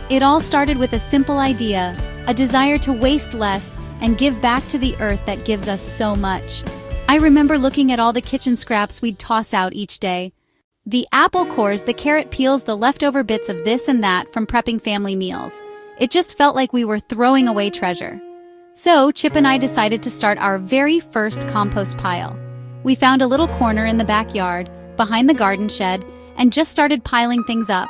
It all started with a simple idea, a desire to waste less and give back to the earth that gives us so much. I remember looking at all the kitchen scraps we'd toss out each day. The apple cores, the carrot peels, the leftover bits of this and that from prepping family meals. It just felt like we were throwing away treasure. So Chip and I decided to start our very first compost pile. We found a little corner in the backyard, behind the garden shed, and just started piling things up.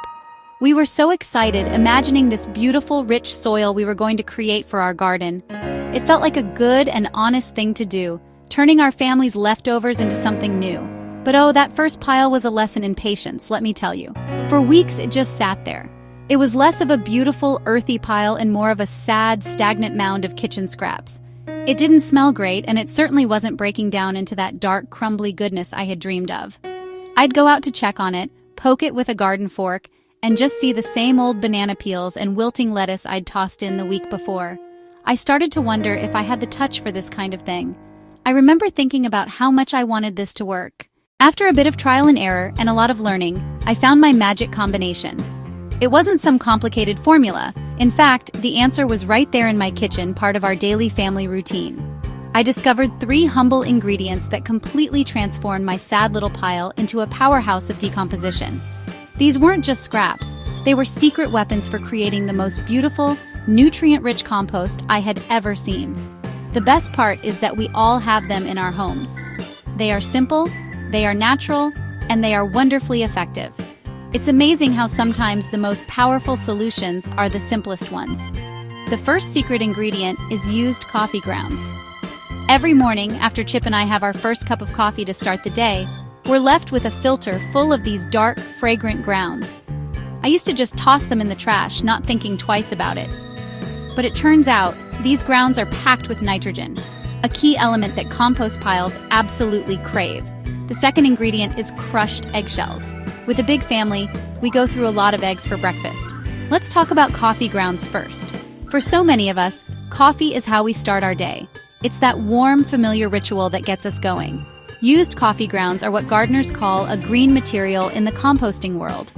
We were so excited, imagining this beautiful, rich soil we were going to create for our garden. It felt like a good and honest thing to do, turning our family's leftovers into something new. But oh, that first pile was a lesson in patience, let me tell you. For weeks, it just sat there. It was less of a beautiful, earthy pile and more of a sad, stagnant mound of kitchen scraps. It didn't smell great, and it certainly wasn't breaking down into that dark, crumbly goodness I had dreamed of. I'd go out to check on it, poke it with a garden fork, and just see the same old banana peels and wilting lettuce I'd tossed in the week before. I started to wonder if I had the touch for this kind of thing. I remember thinking about how much I wanted this to work. After a bit of trial and error and a lot of learning, I found my magic combination. It wasn't some complicated formula. In fact, the answer was right there in my kitchen, part of our daily family routine. I discovered 3 humble ingredients that completely transformed my sad little pile into a powerhouse of decomposition. These weren't just scraps, they were secret weapons for creating the most beautiful, nutrient-rich compost I had ever seen. The best part is that we all have them in our homes. They are simple, they are natural, and they are wonderfully effective. It's amazing how sometimes the most powerful solutions are the simplest ones. The first secret ingredient is used coffee grounds. Every morning, after Chip and I have our first cup of coffee to start the day, we're left with a filter full of these dark, fragrant grounds. I used to just toss them in the trash, not thinking twice about it. But it turns out, these grounds are packed with nitrogen, a key element that compost piles absolutely crave. The second ingredient is crushed eggshells. With a big family, we go through a lot of eggs for breakfast. Let's talk about coffee grounds first. For so many of us, coffee is how we start our day. It's that warm, familiar ritual that gets us going. Used coffee grounds are what gardeners call a green material in the composting world.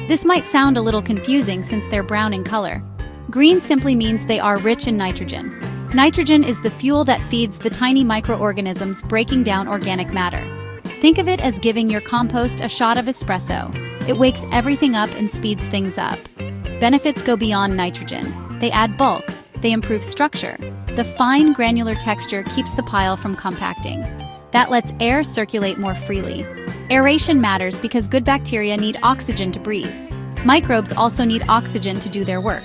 This might sound a little confusing since they're brown in color. Green simply means they are rich in nitrogen. Nitrogen is the fuel that feeds the tiny microorganisms breaking down organic matter. Think of it as giving your compost a shot of espresso. It wakes everything up and speeds things up. Benefits go beyond nitrogen. They add bulk. They improve structure. The fine granular texture keeps the pile from compacting. That lets air circulate more freely. Aeration matters because good bacteria need oxygen to breathe. Microbes also need oxygen to do their work.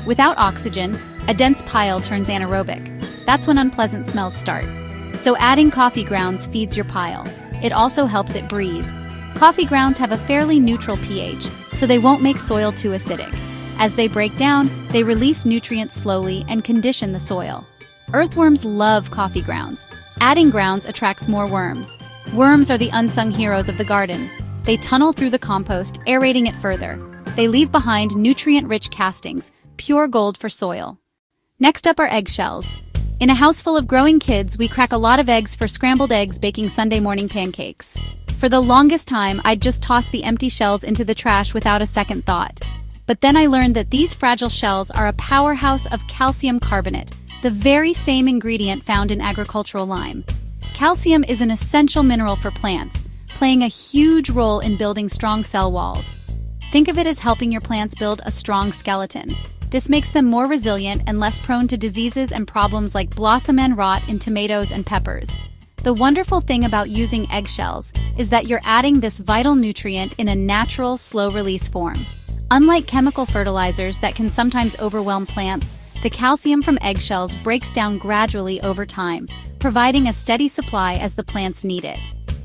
Without oxygen, a dense pile turns anaerobic. That's when unpleasant smells start. So adding coffee grounds feeds your pile. It also helps it breathe. Coffee grounds have a fairly neutral pH, so they won't make soil too acidic. As they break down, they release nutrients slowly and condition the soil. Earthworms love coffee grounds. Adding grounds attracts more worms. Worms are the unsung heroes of the garden. They tunnel through the compost, aerating it further. They leave behind nutrient-rich castings, pure gold for soil. Next up are eggshells. In a house full of growing kids, we crack a lot of eggs for scrambled eggs baking Sunday morning pancakes. For the longest time, I'd just toss the empty shells into the trash without a second thought. But then I learned that these fragile shells are a powerhouse of calcium carbonate, the very same ingredient found in agricultural lime. Calcium is an essential mineral for plants, playing a huge role in building strong cell walls. Think of it as helping your plants build a strong skeleton. This makes them more resilient and less prone to diseases and problems like blossom end rot in tomatoes and peppers. The wonderful thing about using eggshells is that you're adding this vital nutrient in a natural, slow-release form. Unlike chemical fertilizers that can sometimes overwhelm plants, the calcium from eggshells breaks down gradually over time, providing a steady supply as the plants need it.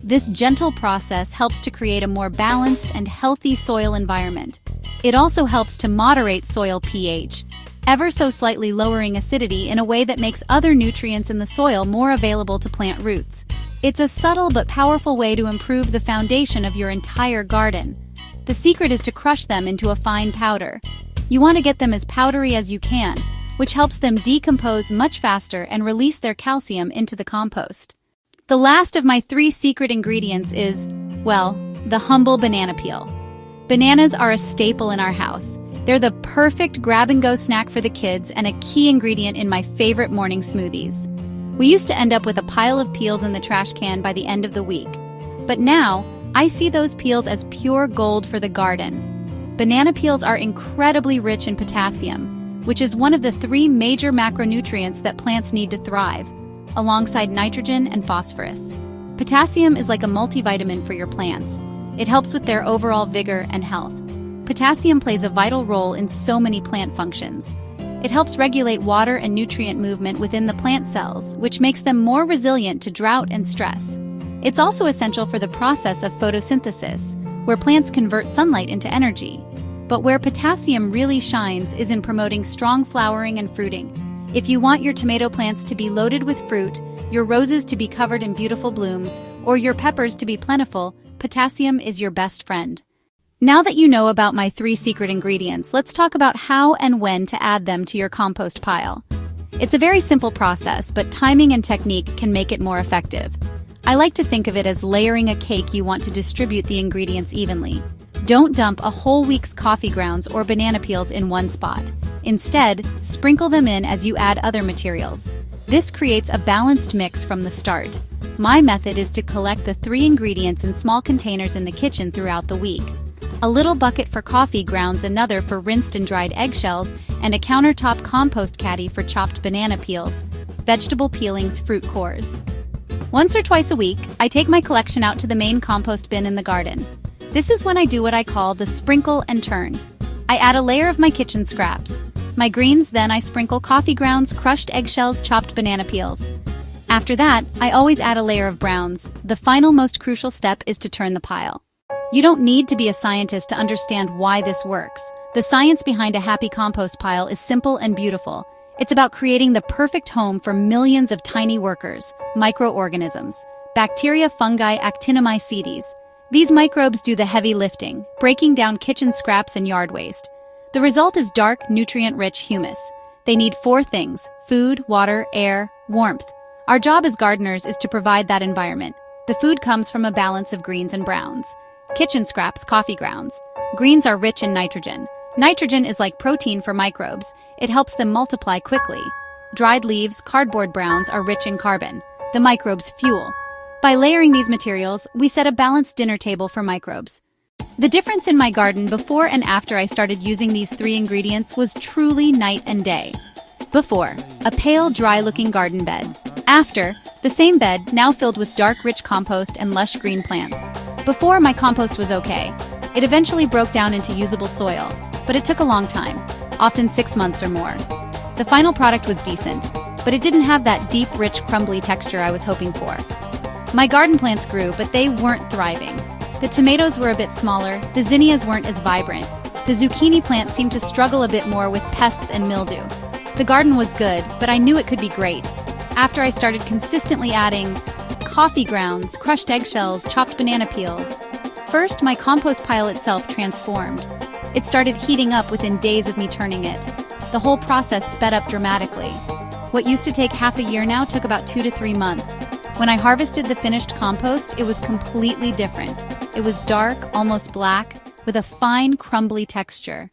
This gentle process helps to create a more balanced and healthy soil environment. It also helps to moderate soil pH, ever so slightly lowering acidity in a way that makes other nutrients in the soil more available to plant roots. It's a subtle but powerful way to improve the foundation of your entire garden. The secret is to crush them into a fine powder. You want to get them as powdery as you can, which helps them decompose much faster and release their calcium into the compost. The last of my 3 secret ingredients is, well, the humble banana peel. Bananas are a staple in our house. They're the perfect grab-and-go snack for the kids and a key ingredient in my favorite morning smoothies. We used to end up with a pile of peels in the trash can by the end of the week. But now, I see those peels as pure gold for the garden. Banana peels are incredibly rich in potassium, which is one of the 3 major macronutrients that plants need to thrive, alongside nitrogen and phosphorus. Potassium is like a multivitamin for your plants. It helps with their overall vigor and health. Potassium plays a vital role in so many plant functions. It helps regulate water and nutrient movement within the plant cells, which makes them more resilient to drought and stress. It's also essential for the process of photosynthesis, where plants convert sunlight into energy. But where potassium really shines is in promoting strong flowering and fruiting. If you want your tomato plants to be loaded with fruit, your roses to be covered in beautiful blooms, or your peppers to be plentiful, potassium is your best friend. Now that you know about my 3 secret ingredients, let's talk about how and when to add them to your compost pile. It's a very simple process, but timing and technique can make it more effective. I like to think of it as layering a cake you want to distribute the ingredients evenly. Don't dump a whole week's coffee grounds or banana peels in one spot. Instead, sprinkle them in as you add other materials. This creates a balanced mix from the start. My method is to collect the 3 ingredients in small containers in the kitchen throughout the week. A little bucket for coffee grounds, another for rinsed and dried eggshells, and a countertop compost caddy for chopped banana peels, vegetable peelings, fruit cores. Once or twice a week, I take my collection out to the main compost bin in the garden. This is when I do what I call the sprinkle and turn. I add a layer of my kitchen scraps. My greens, then I sprinkle coffee grounds, crushed eggshells, chopped banana peels. After that, I always add a layer of browns. The final most crucial step is to turn the pile. You don't need to be a scientist to understand why this works. The science behind a happy compost pile is simple and beautiful. It's about creating the perfect home for millions of tiny workers, microorganisms, bacteria, fungi, actinomycetes. These microbes do the heavy lifting, breaking down kitchen scraps and yard waste. The result is dark, nutrient-rich humus. They need 4 things: food, water, air, warmth. Our job as gardeners is to provide that environment. The food comes from a balance of greens and browns. Kitchen scraps, coffee grounds. Greens are rich in nitrogen. Nitrogen is like protein for microbes. It helps them multiply quickly. Dried leaves, cardboard browns are rich in carbon. The microbes fuel. By layering these materials, we set a balanced dinner table for microbes. The difference in my garden before and after I started using these 3 ingredients was truly night and day. Before, a pale, dry-looking garden bed. After, the same bed, now filled with dark, rich compost and lush green plants. Before, my compost was okay. It eventually broke down into usable soil, but it took a long time, often 6 months or more. The final product was decent, but it didn't have that deep, rich, crumbly texture I was hoping for. My garden plants grew, but they weren't thriving. The tomatoes were a bit smaller, the zinnias weren't as vibrant. The zucchini plants seemed to struggle a bit more with pests and mildew. The garden was good, but I knew it could be great. After I started consistently adding coffee grounds, crushed eggshells, chopped banana peels. First, my compost pile itself transformed. It started heating up within days of me turning it. The whole process sped up dramatically. What used to take half a year now took about 2 to 3 months. When I harvested the finished compost, it was completely different. It was dark, almost black, with a fine, crumbly texture.